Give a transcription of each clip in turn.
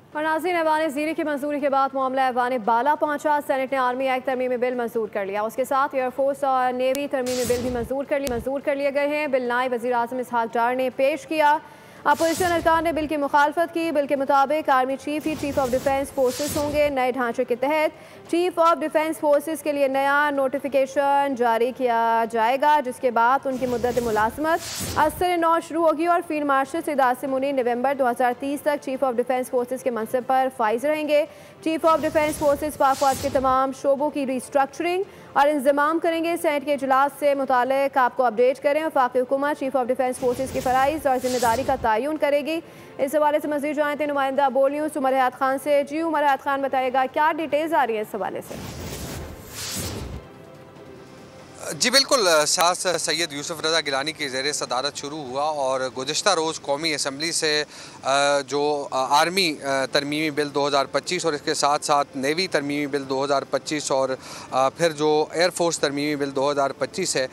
और नाज़रीन, ऐवान ज़ीरी की मंजूरी के बाद मामला ऐवान बाला पहुंचा। सेनेट ने आर्मी एक्ट तरमीमी बिल मंजूर कर लिया। उसके साथ एयरफोर्स और नेवी तरमीमी बिल भी मंजूर कर लिए गए हैं। बिल नायब वज़ीर आज़म इसहाक डार ने पेश किया। अपोजिशन अरकान ने बिल की मुखालफत की। बिल के मुताबिक army chief he chief of defence forces होंगे। नए ढांचे के तहत चीफ ऑफ डिफेंस फोर्सेस के लिए नया नोटिफिकेशन जारी किया जाएगा, जिसके बाद उनकी मुद्दत मुलाजमत असर 9 शुरू होगी और फील्ड मार्शल सैयद आसिम मुनीर नवंबर 2030 तक चीफ ऑफ डिफेंस फोर्सेस के मनसब पर फाइज रहेंगे। चीफ ऑफ डिफेंस फोर्सेस पाक फौज के तमाम शोबों की रिस्ट्रक्चरिंग और इंतजाम करेंगे। सेनेट के इजलास से मुतालिक आपको अपडेट करें। वफाकी हुकूमत चीफ ऑफ डिफेंस फोर्सेस की फ़राइज़ और जिम्मेदारी का तयन करेगी। इस हवाले से मज़ीद जानते हैं नुमाइंदा बोल न्यूज़ उमर हयात खान से। जी उमर हयात खान, बताइएगा क्या डिटेल्स आ रही है इस हवाले से? जी बिल्कुल, शास सैयद यूसुफ रज़ा गिलानी की ज़ेर सदारत शुरू हुआ और गुज़िश्ता रोज़ कौमी असम्बली से जो आर्मी तरमीमी बिल 2025 और इसके साथ साथ नेवी तरमीमी बिल 2025 और फिर जो एयरफोर्स तरमीमी बिल 2025 है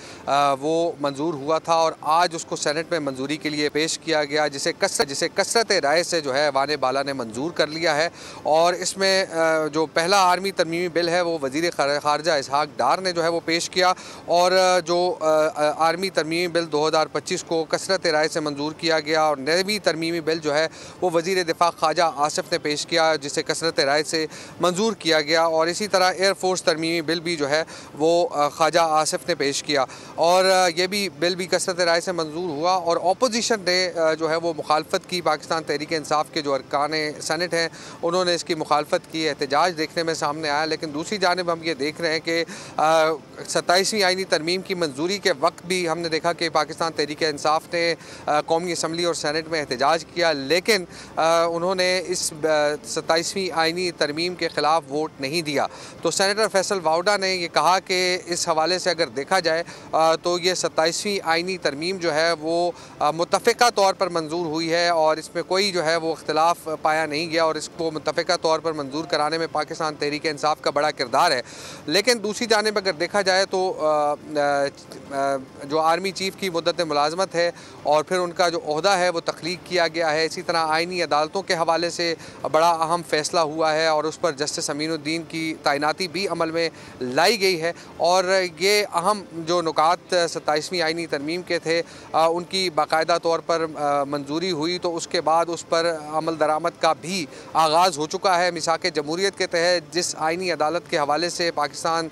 वो मंजूर हुआ था और आज उसको सेनेट में मंजूरी के लिए पेश किया गया, जिसे कसरत राय से जो है ऐवान बाला ने मंजूर कर लिया है। और इसमें जो पहला आर्मी तरमीमी बिल है वो वज़ीर ख़ारजा इसहाक डार ने जो है वो पेश किया और जो आर्मी तरमीमी बिल 2025 को कसरत राय से मंजूर किया गया और नेवी तरमीमी बिल जो है वो वज़ीर दिफा ख्वाजा आसिफ ने पेश किया, जिसे कसरत राय से मंजूर किया गया। और इसी तरह एयरफोर्स तरमीमी बिल भी जो है वो ख्वाजा आसिफ ने पेश किया और ये भी बिल भी कसरत राय से मंजूर हुआ। और अपोजिशन ने जो है वो मुखालफत की। पाकिस्तान तहरीक इंसाफ के जो अरकान सेनेट हैं उन्होंने इसकी मुखालफत की। एहतजाज देखने में सामने आया, लेकिन दूसरी जानिब हम ये देख रहे हैं कि 27वीं आईनी तरमीम की मंजूरी के वक्त भी हमने देखा कि पाकिस्तान तहरीक इंसाफ ने कौमी असम्बली और सेनेट में एहतजाज किया, लेकिन उन्होंने इस 27वीं आईनी तरमीम के ख़िलाफ़ वोट नहीं दिया। तो सेनेटर फैसल वाउडा ने ये कहा कि इस हवाले से अगर देखा जाए तो ये 27वीं आईनी तरमीम जो है वो मुत्तफ़िक़ा तौर पर मंजूर हुई है और इसमें कोई जो है वो इख्तिलाफ़ पाया नहीं गया और इसको मुत्तफ़िक़ा तौर पर मंजूर कराने में पाकिस्तान तहरीक इंसाफ का बड़ा किरदार है। लेकिन दूसरी जानिब अगर देखा जाए तो जो आर्मी चीफ़ की मुद्दत मुलाजमत है और फिर उनका जो ओहदा है वो तख्लीक किया गया है। इसी तरह आइनी अदालतों के हवाले से बड़ा अहम फ़ैसला हुआ है और उस पर जस्टिस अमीनुद्दीन की तैनाती भी अमल में लाई गई है। और ये अहम जो नुकात 27वीं आइनी तरमीम के थे उनकी बाकायदा तौर पर मंजूरी हुई, तो उसके बाद उस पर अमल दरामद का भी आगाज़ हो चुका है। मिसाक जमहूरियत के तहत जिस आइनी अदालत के हवाले से पाकिस्तान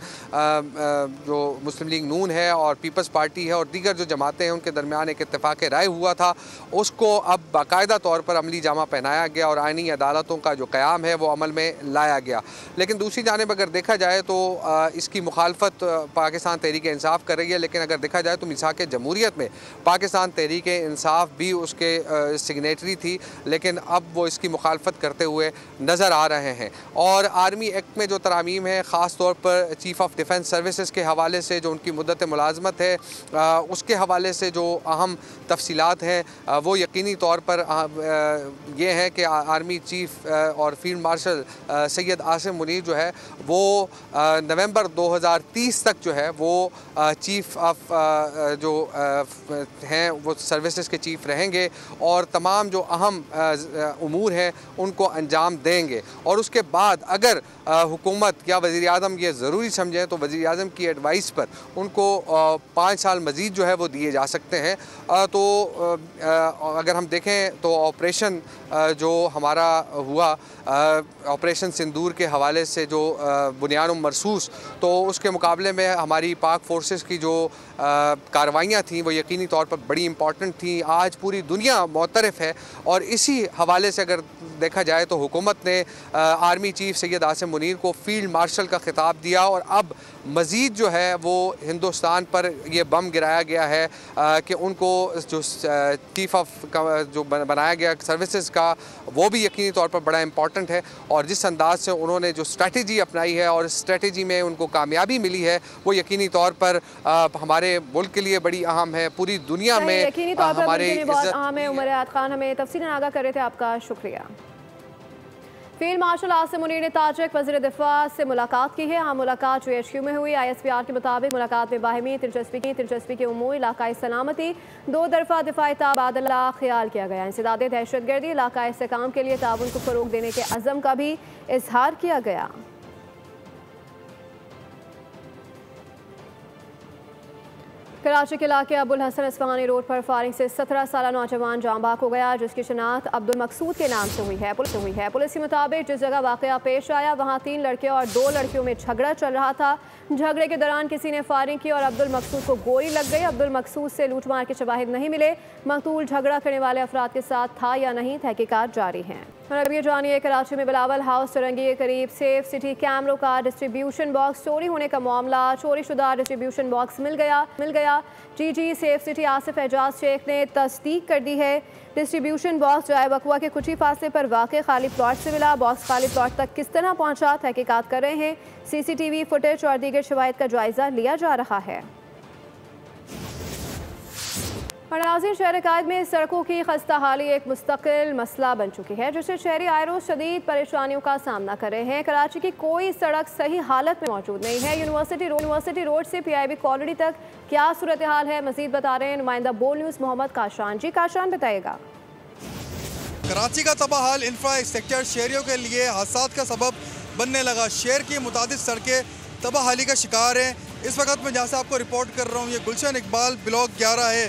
जो मुस्लिम लीग नून है और पीपल्स पार्टी है और दीगर जो जमातें हैं उनके दरमियान एक इत्तेफाक राय हुआ था, उसको अब बाकायदा तौर पर अमली जामा पहनाया गया और आइनी अदालतों का जो क़याम है वो अमल में लाया गया। लेकिन दूसरी जानिब अगर देखा जाए तो इसकी मुखालफत पाकिस्तान तहरीक इंसाफ कर रही है, लेकिन अगर देखा जाए तो मिसाक जमहूरियत में पाकिस्तान तहरीक इंसाफ भी उसके सिग्नेटरी थी, लेकिन अब वो इसकी मुखालफत करते हुए नज़र आ रहे हैं। और आर्मी एक्ट में जो तरामीम है, ख़ास तौर पर चीफ़ ऑफ डिफेंस सर्विसेज के हवाले से जो उनकी मुद्दत मुलाजमत है उसके हवाले से जो अहम तफसीलात हैं वो यकीनी तौर पर ये है कि आर्मी चीफ़ और फील्ड मार्शल सैयद आसिम मुनीर जो है वो नवंबर 2030 तक जो है वो चीफ़ ऑफ जो हैं वो सर्विसेज के चीफ़ रहेंगे और तमाम जो अहम उमूर हैं उनको अंजाम देंगे। और उसके बाद अगर हुकूमत या वज़ीर आज़म ये ज़रूरी समझें तो वज़ीर आज़म की एडवाइस पर उनको 5 साल मज़ीद जो है वो दिए जा सकते हैं। तो अगर हम देखें तो ऑपरेशन जो हमारा हुआ ऑपरेशन सिंदूर के हवाले से जो बुनियाद मरसूस, तो उसके मुकाबले में हमारी पाक फोर्सेस की जो कार्रवाइयाँ थी वो यकीनी तौर पर बड़ी इम्पॉर्टेंट थी। आज पूरी दुनिया मुतरफ़ है और इसी हवाले से अगर देखा जाए तो हुकूमत ने आर्मी चीफ़ सैयद आसिम मुनीर को फील्ड मार्शल का खिताब दिया और अब मज़ीद जो है वो हिंदुस्तान पर ये बम गिराया गया है कि उनको जो चीफ़ ऑफ जो बनाया गया सर्विसेज का वो भी यकीनी तौर पर बड़ा इम्पॉर्टेंट है। और जिस अंदाज से उन्होंने जो स्ट्रेटजी अपनाई है और स्ट्रेटजी में उनको कामयाबी मिली है वो यकीनी तौर पर हमारे मुल्क के लिए बड़ी अहम है, पूरी दुनिया में हमारे अहम है। उमर हयात खान हमें तफसीलन आगाह कर रहे थे, आपका शुक्रिया। फील्ड मार्शल आसिम मुनीर ने ताजिक वज़ीर दिफा से मुलाकात की है। यहाँ मुलाकात GHQ में हुई। ISPR के मुताबिक मुलाकात में बाहमी दिलचस्पी के उमूर इलाकाई सलामती, दो तरफा दिफाई तबादला ख्याल किया गया। इंसदाद दहशतगर्दी, इलाकाई इस्तेहकाम के लिए ताउन को फ़रोग देने के अज़म का भी इजहार किया गया। कराची के इलाके अबुल हसन इस्फहानी रोड पर फायरिंग से 17 साल नौजवान जाँ बाक हो गया, जिसकी शनाख्त अब्दुल मकसूद के नाम से हुई है। पुलिस के मुताबिक जिस जगह वाक़या पेश आया वहाँ 3 लड़के और 2 लड़कियों में झगड़ा चल रहा था। झगड़े के दौरान किसी ने फायरिंग की और अब्दुल मकसूद को गोली लग गई। अब्दुल मकसूद से लूटमार के शवाहिद नहीं मिले। मकतूल झगड़ा करने वाले अफराद के साथ था या नहीं, तहकीकात जारी हैं। और अब ये जानिए, कराची में बिलावल हाउस चरंगी के करीब सेफ सिटी कैमरों का डिस्ट्रीब्यूशन बॉक्स चोरी होने का मामला। चोरी शुदा डिस्ट्रीब्यूशन बॉक्स मिल गया। GG safe city Asif Ejaz Sheikh ने तस्दीक कर दी है। डिस्ट्रीब्यूशन बॉक्स जाए बकुआ के कुछ ही फासले पर वाक़ खाली प्लॉट से मिला। बॉक्स खाली प्लॉट तक किस तरह पहुंचा, तहकीकात कर रहे हैं। CCTV फुटेज और दीगर शवाहिद का जायजा लिया जा रहा है। और नाज़रीन, शहर कायद में सड़कों की खस्ता हाली एक मुस्तकिल मसला बन चुकी है, जिससे शहरी आए रोज़ शदीद परेशानियों का सामना कर रहे हैं। कराची की कोई सड़क सही हालत में मौजूद नहीं है। यूनिवर्सिटी रोड से PIB कॉलोनी तक क्या सूरत हाल है, मज़ीद बता रहे हैं नुमाइंदा बोल न्यूज़ मोहम्मद काशान। जी काशान, बताइएगा। कराची का तबाह हाल इंफ्रास्ट्रक्चर शहरियों के लिए हादसात का सबब बनने लगा। शहर की मुतादिद सड़कें तबाह हाली का शिकार हैं। इस वक्त मैं जहाँ से आपको रिपोर्ट कर रहा हूँ, ये गुलशन इकबाल ब्लॉक 11 है।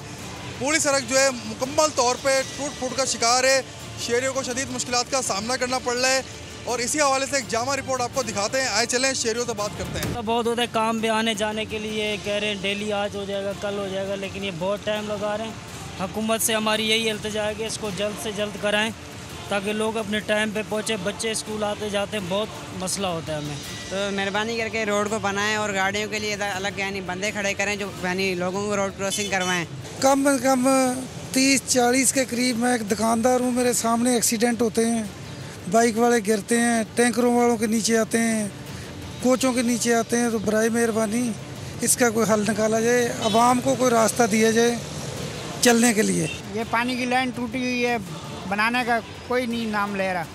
पूरी सड़क जो है मुकम्मल तौर पे टूट फूट का शिकार है। शहरियों को शदीद मुश्किलात का सामना करना पड़ रहा है और इसी हवाले से एक जामा रिपोर्ट आपको दिखाते हैं। आए चलें शहरियों से बात करते हैं। तो बहुत होता है काम पे आने जाने के लिए, कह रहे हैं डेली आज हो जाएगा कल हो जाएगा, लेकिन ये बहुत टाइम लगा रहे हैं। हुकूमत से हमारी यही इल्तिजा है कि इसको जल्द से जल्द कराएँ ताकि लोग अपने टाइम पे पहुँचे। बच्चे स्कूल आते जाते बहुत मसला होता है हमें। तो मेहरबानी करके रोड को बनाएं और गाड़ियों के लिए अलग यानी बंदे खड़े करें जो यानी लोगों को रोड क्रॉसिंग करवाएं। कम से कम 30-40 के करीब मैं एक दुकानदार हूँ, मेरे सामने एक्सीडेंट होते हैं। बाइक वाले गिरते हैं, टैंकरों वालों के नीचे आते हैं, कोचों के नीचे आते हैं। तो बराए मेहरबानी इसका कोई हल निकाला जाए, आवाम को कोई रास्ता दिया जाए चलने के लिए। ये पानी की लाइन टूटी हुई है, बनाने का कोई नहीं नाम ले रहा।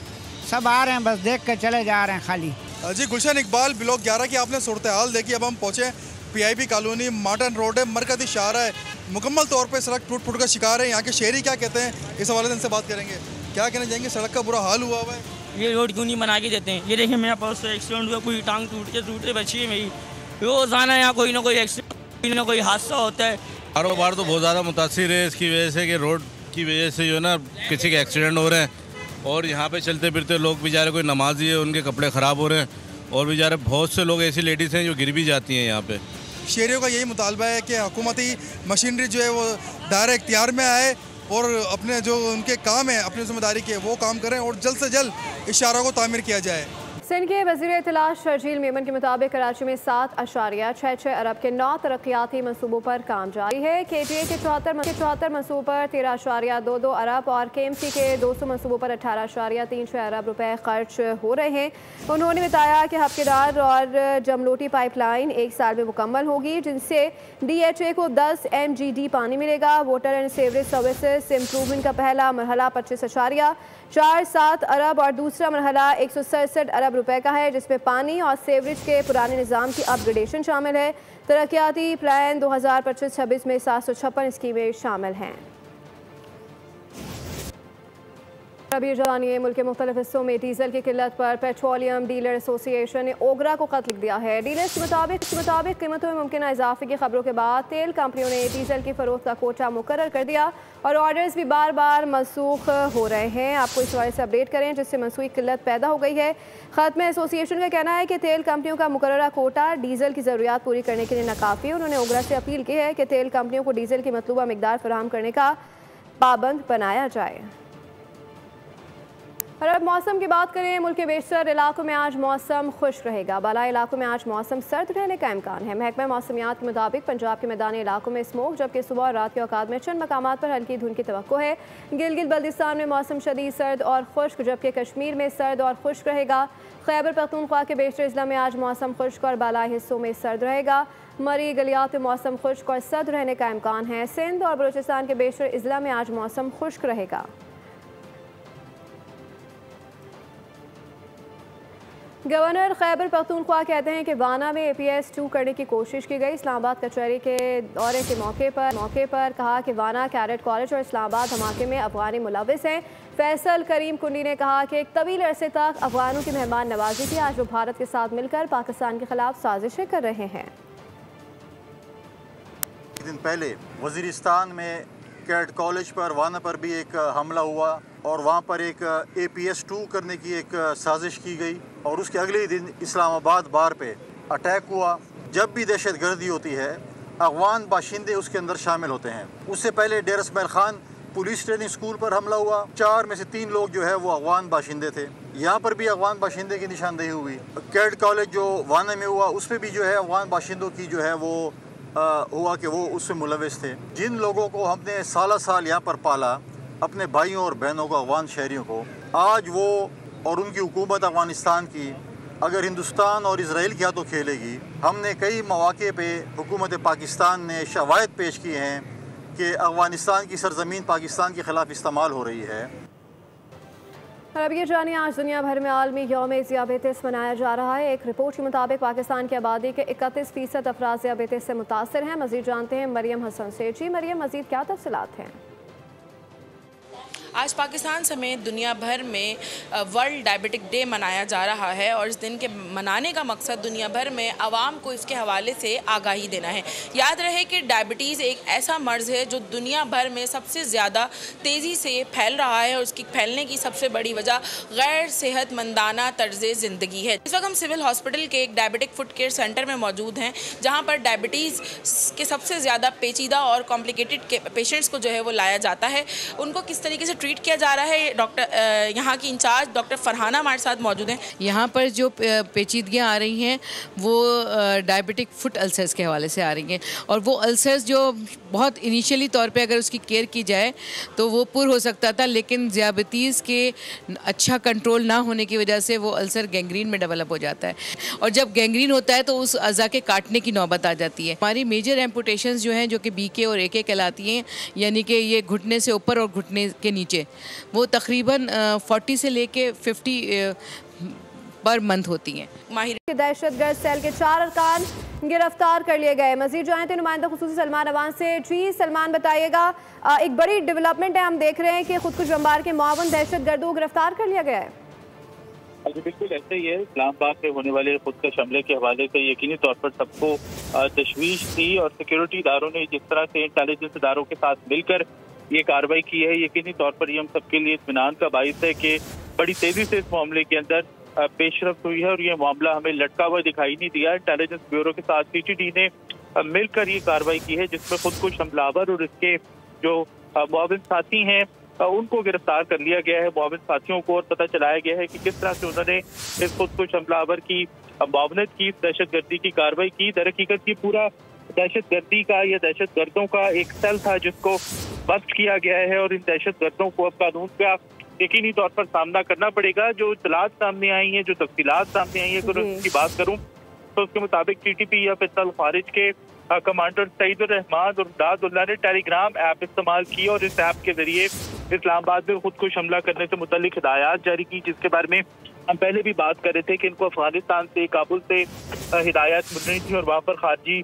सब आ रहे हैं, बस देख कर चले जा रहे हैं खाली। जी गुलशन इकबाल ब्लॉक 11 की आपने सूरत हाल देखी। अब हम पहुँचे PIB कॉलोनी, मार्टन रोड है, मरकजी शाहरा है। मुकम्मल तौर पे सड़क टूट फूट का शिकार है। यहाँ के शहरी क्या कहते हैं, इस हवाले से इनसे बात करेंगे। क्या कहना चाहेंगे, सड़क का बुरा हाल हुआ है? ये रोड क्यों नहीं बना के देते हैं? ये देखिए मेरा पास एक्सीडेंट हुआ, कोई टांग टूटे बची है मेरी। रोज़ाना यहाँ कोई ना कोई एक्सीडेंट, कोई ना कोई हादसा होता है। कारोबार तो बहुत ज़्यादा मुतासिर है इसकी वजह से कि रोड की वजह से जो है ना किसी के एक्सीडेंट हो रहे हैं और यहाँ पे चलते फिरते लोग बेचारे, कोई नमाजी है उनके कपड़े ख़राब हो रहे हैं और बेचारे बहुत से लोग ऐसी लेडीज़ हैं जो गिर भी जाती हैं यहाँ पे। शहरियों का यही मुतालबा है कि हुकूमती मशीनरी जो है वो दायरे इख्तियार में आए और अपने जो उनके काम है, अपनी जिम्मेदारी के वो काम करें और जल्द से जल्द इस शाहरा को तामीर किया जाए। सिंध के वज़ीर इत्तला शर्जील मेमन के मुताबिक कराची में 7.66 अरब के 9 तरक्याती मनसूबों पर काम जारी है। KTA के 74 मनसूबों पर 13.22 अरब और KMC के 200 मनसूबों पर 18.36 अरब रुपए खर्च हो रहे हैं। उन्होंने बताया कि हफ्तेदार और जमलोटी पाइपलाइन 1 साल में मुकम्मल होगी, जिनसे DHA को 10 MGD पानी मिलेगा। Water and sewerage services improvement का पहला मरहला 25.47 अरब और दूसरा मरहला 167 अरब रुपए का है, जिसमें पानी और सीवरेज के पुराने निज़ाम की अपग्रेडेशन शामिल है। तरक्याती प्लान 2025-26 में 756 स्कीमें शामिल हैं। अभी जानिए, मुल्क के मुख्तलिफ हिस्सों में डीजल की किल्लत पर पेट्रोलियम डीलर एसोसिएशन ने ओगरा को खत लिख दिया है। डीलर्स के मुताबिक कीमतों में मुमकिन इजाफे की खबरों के बाद तेल कंपनियों ने डीजल की फरोख्त का कोटा मुकर्रर कर दिया और ऑर्डर्स भी बार बार मनसूख हो रहे हैं। आपको इस बारे से अपडेट करें, जिससे मनसूखी किल्लत पैदा हो गई है। खत में एसोसिएशन का कहना है कि तेल कंपनियों का मुकर्ररा कोटा डीजल की ज़रूरियात पूरी करने के लिए नाकाफ़ी। उन्होंने ओगरा से अपील की है कि तेल कंपनियों को डीजल की मतलूबा मिकदार फराहम करने का पाबंद बनाया जाए। और अब मौसम की बात करें, मुल्क के बेशतर इलाकों में आज मौसम खुश्क रहेगा। बालाई इलाकों में आज मौसम सर्द रहने का इम्कान है। महकमा मौसमियात के मुताबिक पंजाब के मैदानी इलाकों में स्मोक, जबकि सुबह और रात के औकात में चंद मकामात पर हल्की धुंध की तवक्को है। गिलगित बल्तिस्तान में मौसम शदीद सर्द और खुश्क, जबकि कश्मीर में सर्द और खुश्क रहेगा। खैबर पख्तूनख्वा के बेशतर अजला में आज मौसम खुश्क और बालाई हिस्सों में सर्द रहेगा। मरी गलियात में मौसम खुश्क और सर्द रहने का इम्कान है। सिंध और बलूचिस्तान के बेशतर अजला में आज मौसम खुश्क रहेगा। गवर्नर खैबर पख्तूनख्वा कहते हैं कि वाना में APS 2 करने की कोशिश की गई। इस्लामाबाद कचहरी के दौरे के मौके पर कहा कि वाना कैडेट कॉलेज और इस्लामाबाद धमाके में अफगानी मुलविस हैं। फैसल करीम कुंडी ने कहा कि एक तवील अरसे तक अफगानों की मेहमान नवाजी की, आज वो भारत के साथ मिलकर पाकिस्तान के खिलाफ साजिशें कर रहे हैं। दिन पहले वजीरिस्तान में कैडेट कॉलेज पर वाना पर भी एक हमला हुआ और वहाँ पर एक APS 2 करने की एक साजिश की गई और उसके अगले दिन इस्लामाबाद बार पे अटैक हुआ। जब भी दहशत गर्दी होती है अफगान बाशिंदे उसके अंदर शामिल होते हैं। उससे पहले der Ismail Khan police training school पर हमला हुआ, 4 में से 3 लोग जो है वो अफगान बाशिंदे थे। यहाँ पर भी अफगान बाशिंदे की निशानदेही हुई। कैडेट कॉलेज जो वाना में हुआ उस पर भी जो है अफगान बाशिंदों की जो है वो हुआ कि वो उससे मुलविस थे। जिन लोगों को हमने साल यहाँ पर पाला, अपने भाइयों और बहनों को, अफगान शहरियों को, आज वो और उनकी हुकूमत अफगानिस्तान की अगर हिंदुस्तान और इसराइल के हाथों खेलेगी। हमने कई मौके पे हुकूमत पाकिस्तान ने शवाहिद पेश किए हैं कि अफगानिस्तान की सरजमीन पाकिस्तान के ख़िलाफ़ इस्तेमाल हो रही है। और अब ये जानिए, आज दुनिया भर में आलमी यौम ज़ियाबेतिस मनाया जा रहा है। एक रिपोर्ट के मुताबिक पाकिस्तान की आबादी के 31% अफराद ज़ियाबेतिस से मुतासर हैं। मज़ीद जानते हैं मरियम हसन से। जी मरियम, मज़ीद क्या तफसीलात हैं? आज पाकिस्तान समेत दुनिया भर में वर्ल्ड डायबिटिक डे मनाया जा रहा है और इस दिन के मनाने का मकसद दुनिया भर में आवाम को इसके हवाले से आगाही देना है। याद रहे कि डायबिटीज़ एक ऐसा मर्ज़ है जो दुनिया भर में सबसे ज़्यादा तेज़ी से फैल रहा है और उसकी फैलने की सबसे बड़ी वजह गैर सेहतमंदाना तर्ज़ ज़िंदगी है। इस वक्त हम सिविल हॉस्पिटल के एक डायबिटिक फुट केयर सेंटर में मौजूद हैं, जहाँ पर डायबिटीज़ के सबसे ज़्यादा पेचीदा और कॉम्प्लिकेटेड पेशेंट्स को जो है वो लाया जाता है। उनको किस तरीके से ट्रीट किया जा रहा है, डॉक्टर यहाँ की इंचार्ज डॉक्टर फरहाना हमारे साथ मौजूद हैं। यहाँ पर जो पेचीदगियाँ आ रही हैं वो डायबिटिक फुट अल्सर्स के हवाले से आ रही हैं और वो अल्सर्स जो बहुत इनिशियली तौर पे अगर उसकी केयर की जाए तो वो पुर हो सकता था, लेकिन ज़ियाबतीज़ के अच्छा कंट्रोल ना होने की वजह से वो अल्सर गैंग्रीन में डेवलप हो जाता है और जब गैंग्रीन होता है तो उस अज़ा के काटने की नौबत आ जाती है। हमारी मेजर एम्पुटेशंस जो हैं जो कि BK और AK कहलाती हैं, यानी कि ये घुटने से ऊपर और घुटने के नीचे, वो तकरीबन 40 से लेके 50 पर मंथ होती हैं। माहिर दहशतगर्द सेल के 4 अरकान गिरफ्तार कर लिए गए। मजीद जानते हैं नुमाइंदा खुसूसी सलमान अवान से। जी सलमान, बताइएगा, एक बड़ी डेवलपमेंट है, हम देख रहे हैं कि खुदकुश बमबार के मुआवन दहशतगर्दों को गिरफ्तार कर लिया गया है। जी बिल्कुल ऐसे ही है। इस्लामाबाद में होने वाले खुदकश हमले के हवाले से यकीनी तौर पर सबको तशवीश थी और सिक्योरिटी इदारों ने जिस तरह से इंटेलिजेंस इदारों के साथ मिलकर ये कार्रवाई की है, यकीनी तौर पर ये हम सबके लिए इत्मीनान का बाइस है कि बड़ी तेजी से इस मामले के अंदर पेशरफ्त हुई है और ये मामला हमें लटका हुआ दिखाई नहीं दिया। इंटेलिजेंस ब्यूरो के साथ CTD ने मिलकर ये कार्रवाई की है जिसमें खुदकुश हमलावर और इसके जो मुआविन साथी हैं उनको गिरफ्तार कर लिया गया है। मुआविन साथियों को और पता चलाया गया है कि किस तरह से उन्होंने इस खुदकुश हमलावर की मुआवनत की, इस दहशतगर्दी की कार्रवाई की। दरहकीकत ये पूरा दहशतगर्दी का या दहशतगर्दों का एक सेल था जिसको बस्ट किया गया है और इन दहशतगर्दों को अब कानून का यकीनी तौर पर सामना करना पड़ेगा। जो इत्तलात सामने आई हैं, जो तफसीलात सामने आई हैं, अगर उसकी बात करूं तो उसके मुताबिक TTP या फिसल खारिज के कमांडर सईदुर रहमान और दादुल्ला ने टेलीग्राम ऐप इस्तेमाल की और इस ऐप के जरिए इस्लामाबाद में खुदकुश हमला करने से मुतल्लिक हिदायत जारी की, जिसके बारे में हम पहले भी बात कर रहे थे कि इनको अफगानिस्तान से, काबुल से हिदायत मिल रही थी और वहाँ पर खारजी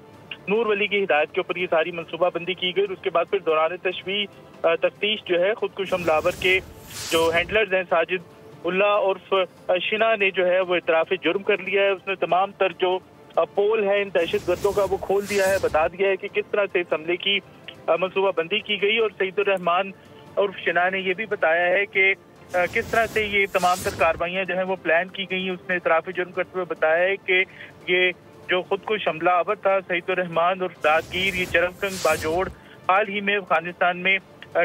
नूर वली की हिदायत के ऊपर ये सारी मनसूबाबंदी की गई। उसके बाद फिर दौरान तफ्तीश जो है खुदकुश हमलावर के जो हैंडलर्स हैं साजिद उल्ला उर्फ शिना ने जो है वो इतराफ़ जुर्म कर लिया है। उसने तमाम तर जो पोल है इन दहशतगर्दों का वो खोल दिया है, बता दिया है कि किस तरह से इस हमले की मनसूबाबंदी की गई और सईदुर रहमान उर्फ शिना ने ये भी बताया है कि किस तरह से ये तमाम तर कार्रवाइयाँ जो है वो प्लान की गई। उसने इतराफ़ जुर्म करते हुए बताया है कि ये जो खुदकुश हमलावर था सईदुर रहमान उर्फ दादगीर, ये चरमकंग बाजोड़, हाल ही में अफगानिस्तान में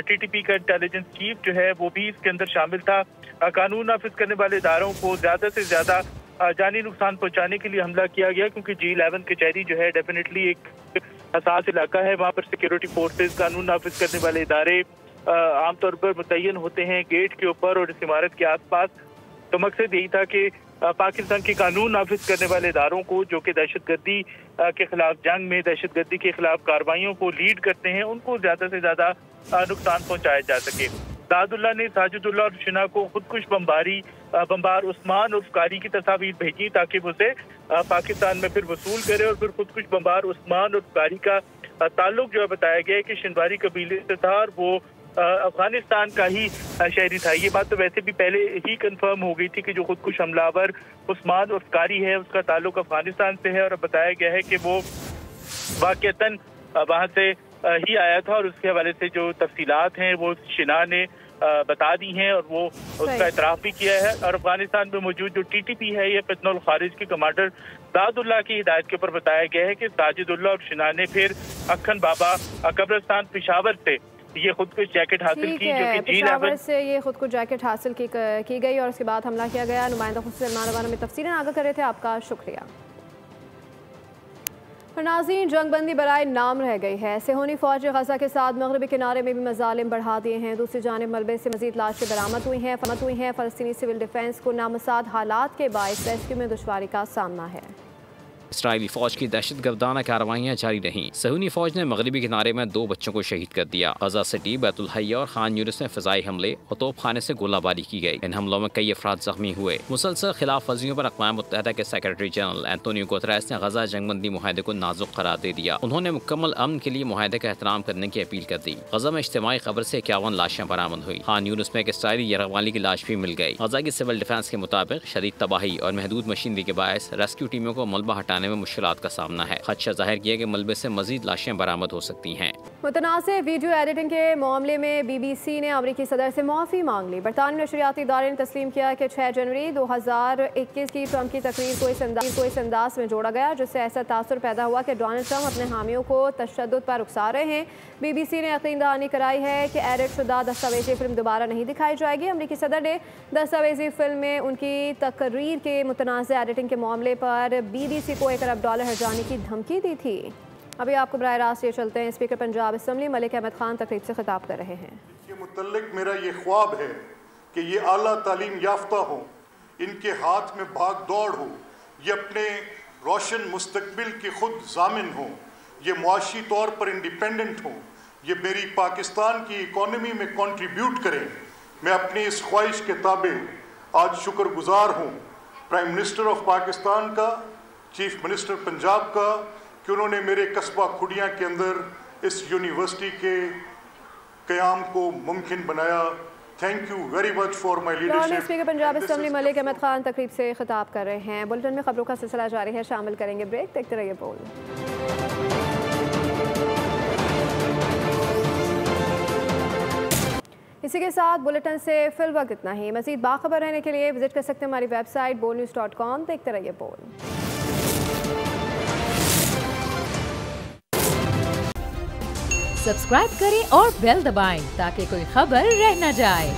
TTP का इंटेलिजेंस चीफ जो है वो भी इसके अंदर शामिल था। कानून नाफिज करने वाले इदारों को ज्यादा से ज्यादा जानी नुकसान पहुंचाने के लिए हमला किया गया, क्योंकि G11 कचहरी जो है डेफिनेटली एक हसास इलाका है। वहाँ पर सिक्योरिटी फोर्सेज, कानून नाफिज करने वाले इदारे आमतौर पर मुतय्यन होते हैं गेट के ऊपर और इस इमारत के आसपास। तो मकसद यही था कि पाकिस्तान के कानून नाफिज करने वाले इदारों को जो कि दहशतगर्दी के खिलाफ जंग में, दहशतगर्दी के खिलाफ कार्रवाइयों को लीड करते हैं, उनको ज्यादा से ज्यादा नुकसान पहुंचाया जा सके। दादुल्ला ने साजिदुल्ला और शिना को खुदकुश बम्बार उस्मान उर्फ कारी की तस्वीर भेजी ताकि वो उसे पाकिस्तान में फिर वसूल करे। और फिर खुदकुश बम्बार उस्मान उर्फ कारी का ताल्लुक जो है बताया गया है कि शिनवारी कबीले से था और वो अफगानिस्तान का ही शहरी था। ये बात तो वैसे भी पहले ही कंफर्म हो गई थी कि जो खुदकुश हमलावर उस्मान उर्फ कारी है उसका ताल्लुक अफगानिस्तान से है। और बताया गया है कि वो वाकईतन वहाँ से ही आया था और उसके हवाले से जो तफसीलात हैं वो शिना ने बता दी हैं और वो उसका इतराफ़ भी किया है। और अफगानिस्तान में मौजूद जो TTP है ये फितनुल खारिज के कमांडर दादुल्ला की हिदायत के ऊपर बताया गया है कि साजिदुल्ला और शिना ने फिर अक्खन बाबा कब्रिस्तान पेशावर से ये खुद को जैकेट हासिल की जो कि पेशावर से ये खुद को जैकेट हासिल की गई और उसके बाद हमला किया गया। नुमाइंदा खुद सलमान रवाना में तफसीलन आगाह कर रहे थे, आपका शुक्रिया। नाज़रीन, जंगबंदी बराए नाम रह गई है। सेहूनी फौज गजा के साथ मगरबी किनारे में भी मजालिम बढ़ा दिए हैं। दूसरी जानिब मलबे से मजीद लाशें बरामद हुई हैं। फ़लस्तीनी सिविल डिफेंस को नामसाद हालात के बायस रेस्क्यू में दुश्वारी का सामना है। इसराइली फौज की दहशतगर्दाना कार्रवाइयाँ जारी रहीं। सहूनी फौज ने मगरबी किनारे में 2 बच्चों को शहीद कर दिया। गजा सिटी, बैतुल हय्या और खान यूनिस में फ़िज़ाई हमले और तोपखाने से गोलाबारी की गई। इन हमलों में कई अफराद जख्मी हुए। मुसलसल खिलाफ वर्जियों पर अक़वाम मुत्तहिदा के सेक्रेटरी जनरल एंटोनियो गुतरेस ने गजा जंगबंदी मुआहदे को नाजुक करार दे दिया। उन्होंने मुकम्मल अमन के लिए मुआहदे का एहतराम करने की अपील कर दी। गजा में इज्तिमाई खबर से 51 लाशें बरामद हुई। खान यूनिस में एक इसराइली यरगमाली की लाश भी मिल गई। गजा की सिविल डिफेंस के मुताबिक शदीद तबाही और महदूद मशीनरी के बायस रेस्क्यू टीमों को मलबा हटाने में मुश्किलात का सामना है। खदशा जाहिर किया कि मलबे से मजीद लाशें बरामद हो सकती हैं। मुतनाज़े वीडियो एडिटिंग के मामले में BBC ने अमरीकी सदर से माफ़ी मांग ली। बरतानवी नशरियाती इदारे ने तस्लीम किया कि 6 जनवरी 2021 की ट्रंप की तकरीर को इस अंदाज में जोड़ा गया जिससे ऐसा तासुर पैदा हुआ कि डोनाल्ड ट्रंप अपने हामियों को तशद्दुद पर उकसा रहे हैं। BBC ने यकीन दहानी कराई है कि एडिट शुदा दस्तावेजी फिल्म दोबारा नहीं दिखाई जाएगी। अमरीकी सदर ने दस्तावेजी फिल्म में उनकी तकरीर के मुतनाज़ एडिटिंग के मामले पर BBC को $1 अरब हर्जाने की धमकी दी थी। अभी आपको बराह रास्त ये चलते हैं। स्पीकर पंजाब असम्बली मलिक अहमद खान तकरीब से खिताब कर रहे हैं। इसके मुतल्लिक मेरा ये ख्वाब है कि ये आला तालीम याफ्ता हो, इनके हाथ में भाग दौड़ हो, ये अपने रोशन मुस्तकबिल के खुद जामिन हो, ये मुआशी तौर पर इंडिपेंडेंट हो, ये मेरी पाकिस्तान की इकॉनमी में कंट्रीब्यूट करें। मैं अपनी इस ख्वाहिश के ताबे आज शुक्रगुजार हूँ प्राइम मिनिस्टर ऑफ पाकिस्तान का, चीफ मिनिस्टर पंजाब का, कि उन्होंने मेरे कस्बा खुडियाँ के अंदर इस यूनिवर्सिटी के क़याम को मुमकिन बनाया। Thank you very much for my leadership. Speaker Punjab assembly Malik Ahmad Khan तकरीब से खिताब कर रहे हैं। बुलेटिन में खबरों का सिलसिला जारी है, शामिल करेंगे ब्रेक। देखते रहिए बोल। इसी के साथ बुलेटिन से फिल वक्त इतना ही। मज़ीद बाखबर रहने के लिए विजिट कर सकते हैं हमारी वेबसाइट bolnews.com। देखते रहिए बोल। सब्सक्राइब करें और बेल दबाएं ताकि कोई खबर रह न जाए।